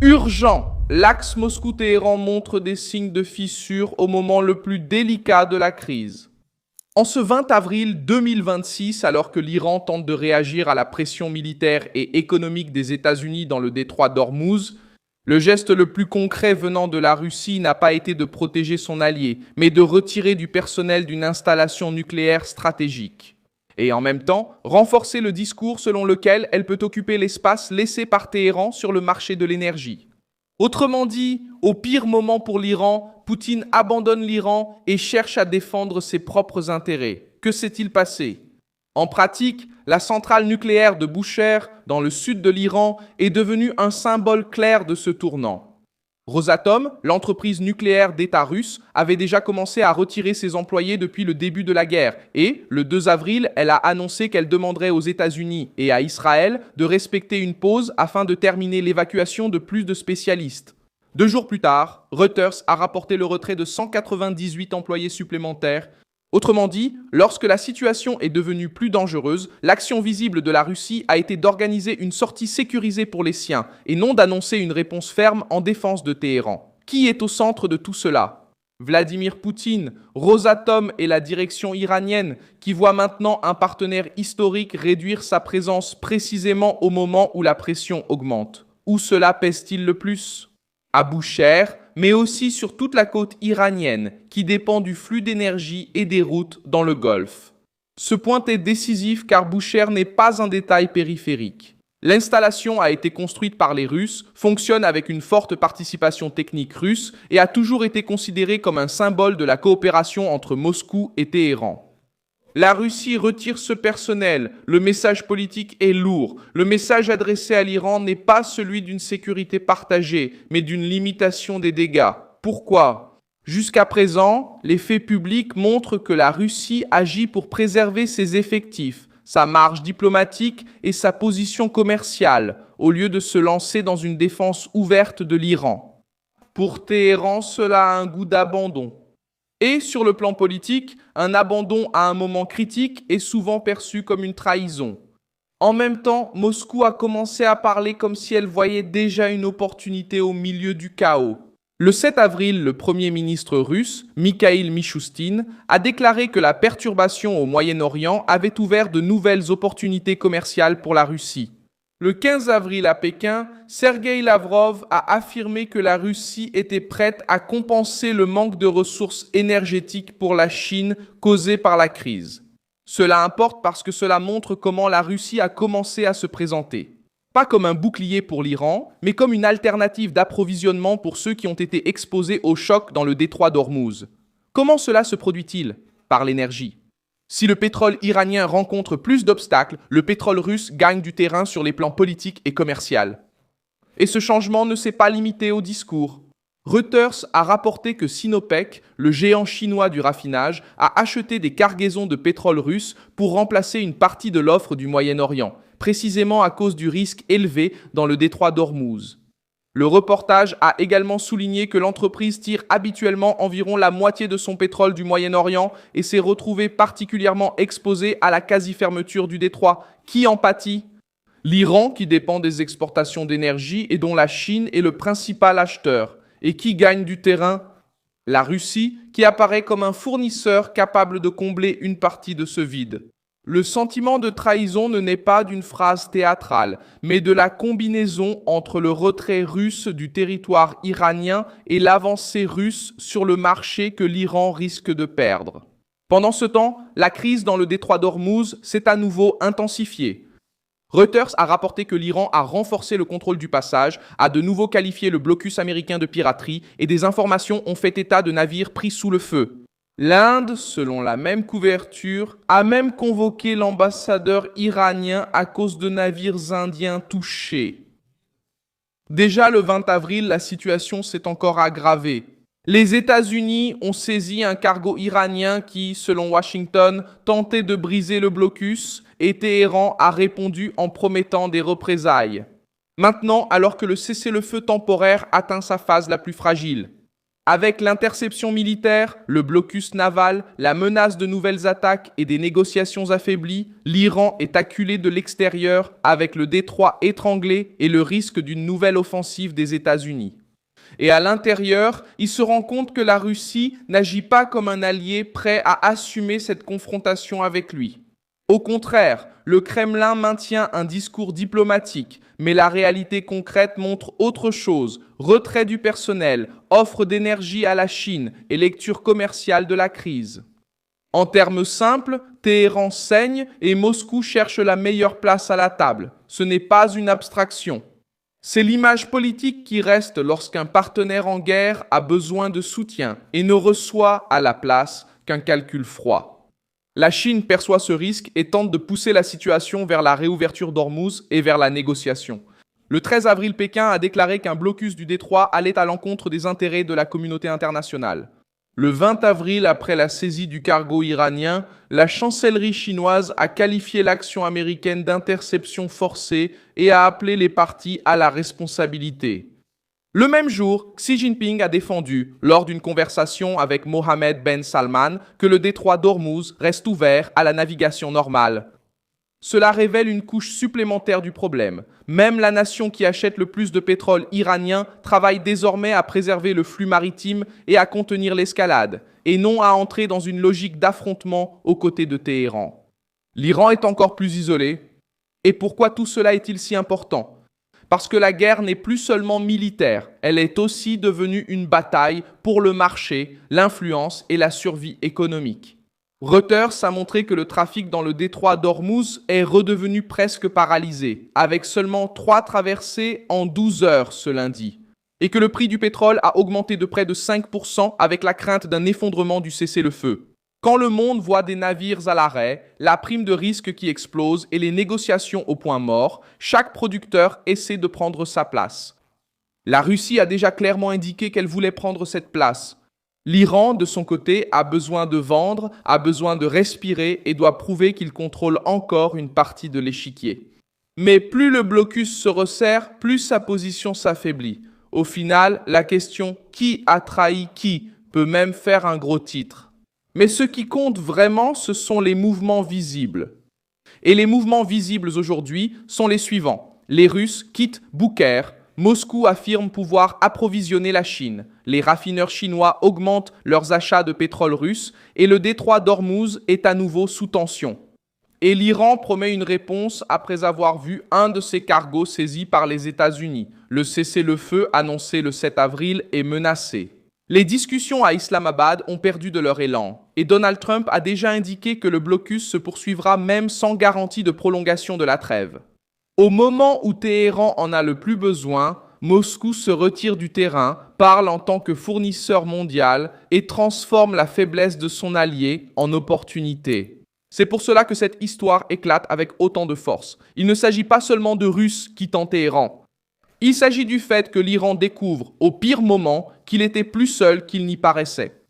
Urgent! L'axe Moscou-Téhéran montre des signes de fissure au moment le plus délicat de la crise. En ce 20 avril 2026, alors que l'Iran tente de réagir à la pression militaire et économique des États-Unis dans le détroit d'Ormuz, le geste le plus concret venant de la Russie n'a pas été de protéger son allié, mais de retirer du personnel d'une installation nucléaire stratégique. Et en même temps, renforcer le discours selon lequel elle peut occuper l'espace laissé par Téhéran sur le marché de l'énergie. Autrement dit, au pire moment pour l'Iran, Poutine abandonne l'Iran et cherche à défendre ses propres intérêts. Que s'est-il passé? En pratique, la centrale nucléaire de Bushehr, dans le sud de l'Iran, est devenue un symbole clair de ce tournant. Rosatom, l'entreprise nucléaire d'État russe, avait déjà commencé à retirer ses employés depuis le début de la guerre et, le 2 avril, elle a annoncé qu'elle demanderait aux États-Unis et à Israël de respecter une pause afin de terminer l'évacuation de plus de spécialistes. 2 jours plus tard, Reuters a rapporté le retrait de 198 employés supplémentaires. Autrement dit, lorsque la situation est devenue plus dangereuse, l'action visible de la Russie a été d'organiser une sortie sécurisée pour les siens et non d'annoncer une réponse ferme en défense de Téhéran. Qui est au centre de tout cela? Vladimir Poutine, Rosatom et la direction iranienne qui voit maintenant un partenaire historique réduire sa présence précisément au moment où la pression augmente. Où cela pèse-t-il le plus? À Bushehr, mais aussi sur toute la côte iranienne, qui dépend du flux d'énergie et des routes dans le Golfe. Ce point est décisif car Bushehr n'est pas un détail périphérique. L'installation a été construite par les Russes, fonctionne avec une forte participation technique russe et a toujours été considérée comme un symbole de la coopération entre Moscou et Téhéran. La Russie retire ce personnel, le message politique est lourd. Le message adressé à l'Iran n'est pas celui d'une sécurité partagée, mais d'une limitation des dégâts. Pourquoi? Jusqu'à présent, les faits publics montrent que la Russie agit pour préserver ses effectifs, sa marge diplomatique et sa position commerciale, au lieu de se lancer dans une défense ouverte de l'Iran. Pour Téhéran, cela a un goût d'abandon. Et sur le plan politique, un abandon à un moment critique est souvent perçu comme une trahison. En même temps, Moscou a commencé à parler comme si elle voyait déjà une opportunité au milieu du chaos. Le 7 avril, le Premier ministre russe, Mikhail Mishustin, a déclaré que la perturbation au Moyen-Orient avait ouvert de nouvelles opportunités commerciales pour la Russie. Le 15 avril à Pékin, Sergei Lavrov a affirmé que la Russie était prête à compenser le manque de ressources énergétiques pour la Chine causé par la crise. Cela importe parce que cela montre comment la Russie a commencé à se présenter. Pas comme un bouclier pour l'Iran, mais comme une alternative d'approvisionnement pour ceux qui ont été exposés au choc dans le détroit d'Ormuz. Comment cela se produit-il? Par l'énergie. Si le pétrole iranien rencontre plus d'obstacles, le pétrole russe gagne du terrain sur les plans politiques et commerciaux. Et ce changement ne s'est pas limité au discours. Reuters a rapporté que Sinopec, le géant chinois du raffinage, a acheté des cargaisons de pétrole russe pour remplacer une partie de l'offre du Moyen-Orient, précisément à cause du risque élevé dans le détroit d'Ormuz. Le reportage a également souligné que l'entreprise tire habituellement environ la moitié de son pétrole du Moyen-Orient et s'est retrouvée particulièrement exposée à la quasi-fermeture du détroit. Qui en pâtit? L'Iran, qui dépend des exportations d'énergie et dont la Chine est le principal acheteur. Et qui gagne du terrain? La Russie, qui apparaît comme un fournisseur capable de combler une partie de ce vide. Le sentiment de trahison ne naît pas d'une phrase théâtrale, mais de la combinaison entre le retrait russe du territoire iranien et l'avancée russe sur le marché que l'Iran risque de perdre. Pendant ce temps, la crise dans le détroit d'Ormuz s'est à nouveau intensifiée. Reuters a rapporté que l'Iran a renforcé le contrôle du passage, a de nouveau qualifié le blocus américain de piraterie et des informations ont fait état de navires pris sous le feu. L'Inde, selon la même couverture, a même convoqué l'ambassadeur iranien à cause de navires indiens touchés. Déjà le 20 avril, la situation s'est encore aggravée. Les États-Unis ont saisi un cargo iranien qui, selon Washington, tentait de briser le blocus et Téhéran a répondu en promettant des représailles. Maintenant, alors que le cessez-le-feu temporaire atteint sa phase la plus fragile, Avec l'interception militaire, le blocus naval, la menace de nouvelles attaques et des négociations affaiblies, l'Iran est acculé de l'extérieur avec le détroit étranglé et le risque d'une nouvelle offensive des États-Unis. Et à l'intérieur, il se rend compte que la Russie n'agit pas comme un allié prêt à assumer cette confrontation avec lui. Au contraire, le Kremlin maintient un discours diplomatique, mais la réalité concrète montre autre chose: retrait du personnel, offre d'énergie à la Chine et lecture commerciale de la crise. En termes simples, Téhéran saigne et Moscou cherche la meilleure place à la table. Ce n'est pas une abstraction. C'est l'image politique qui reste lorsqu'un partenaire en guerre a besoin de soutien et ne reçoit à la place qu'un calcul froid. La Chine perçoit ce risque et tente de pousser la situation vers la réouverture d'Ormuz et vers la négociation. Le 13 avril, Pékin a déclaré qu'un blocus du détroit allait à l'encontre des intérêts de la communauté internationale. Le 20 avril, après la saisie du cargo iranien, la chancellerie chinoise a qualifié l'action américaine d'interception forcée et a appelé les parties à la responsabilité. Le même jour, Xi Jinping a défendu, lors d'une conversation avec Mohammed Ben Salman, que le détroit d'Ormuz reste ouvert à la navigation normale. Cela révèle une couche supplémentaire du problème. Même la nation qui achète le plus de pétrole iranien travaille désormais à préserver le flux maritime et à contenir l'escalade, et non à entrer dans une logique d'affrontement aux côtés de Téhéran. L'Iran est encore plus isolé. Et pourquoi tout cela est-il si important ? Parce que la guerre n'est plus seulement militaire, elle est aussi devenue une bataille pour le marché, l'influence et la survie économique. Reuters a montré que le trafic dans le détroit d'Ormuz est redevenu presque paralysé, avec seulement 3 traversées en 12 heures ce lundi, et que le prix du pétrole a augmenté de près de 5% avec la crainte d'un effondrement du cessez-le-feu. Quand le monde voit des navires à l'arrêt, la prime de risque qui explose et les négociations au point mort, chaque producteur essaie de prendre sa place. La Russie a déjà clairement indiqué qu'elle voulait prendre cette place. L'Iran, de son côté, a besoin de vendre, a besoin de respirer et doit prouver qu'il contrôle encore une partie de l'échiquier. Mais plus le blocus se resserre, plus sa position s'affaiblit. Au final, la question « qui a trahi qui ?» peut même faire un gros titre. Mais ce qui compte vraiment, ce sont les mouvements visibles. Et les mouvements visibles aujourd'hui sont les suivants. Les Russes quittent Bouker, Moscou affirme pouvoir approvisionner la Chine, les raffineurs chinois augmentent leurs achats de pétrole russe et le détroit d'Ormuz est à nouveau sous tension. Et l'Iran promet une réponse après avoir vu un de ses cargos saisi par les États-Unis. Le cessez-le-feu annoncé le 7 avril est menacé. Les discussions à Islamabad ont perdu de leur élan et Donald Trump a déjà indiqué que le blocus se poursuivra même sans garantie de prolongation de la trêve. Au moment où Téhéran en a le plus besoin, Moscou se retire du terrain, parle en tant que fournisseur mondial et transforme la faiblesse de son allié en opportunité. C'est pour cela que cette histoire éclate avec autant de force. Il ne s'agit pas seulement de Russes quittant Téhéran. Il s'agit du fait que l'Iran découvre, au pire moment, qu'il était plus seul qu'il n'y paraissait.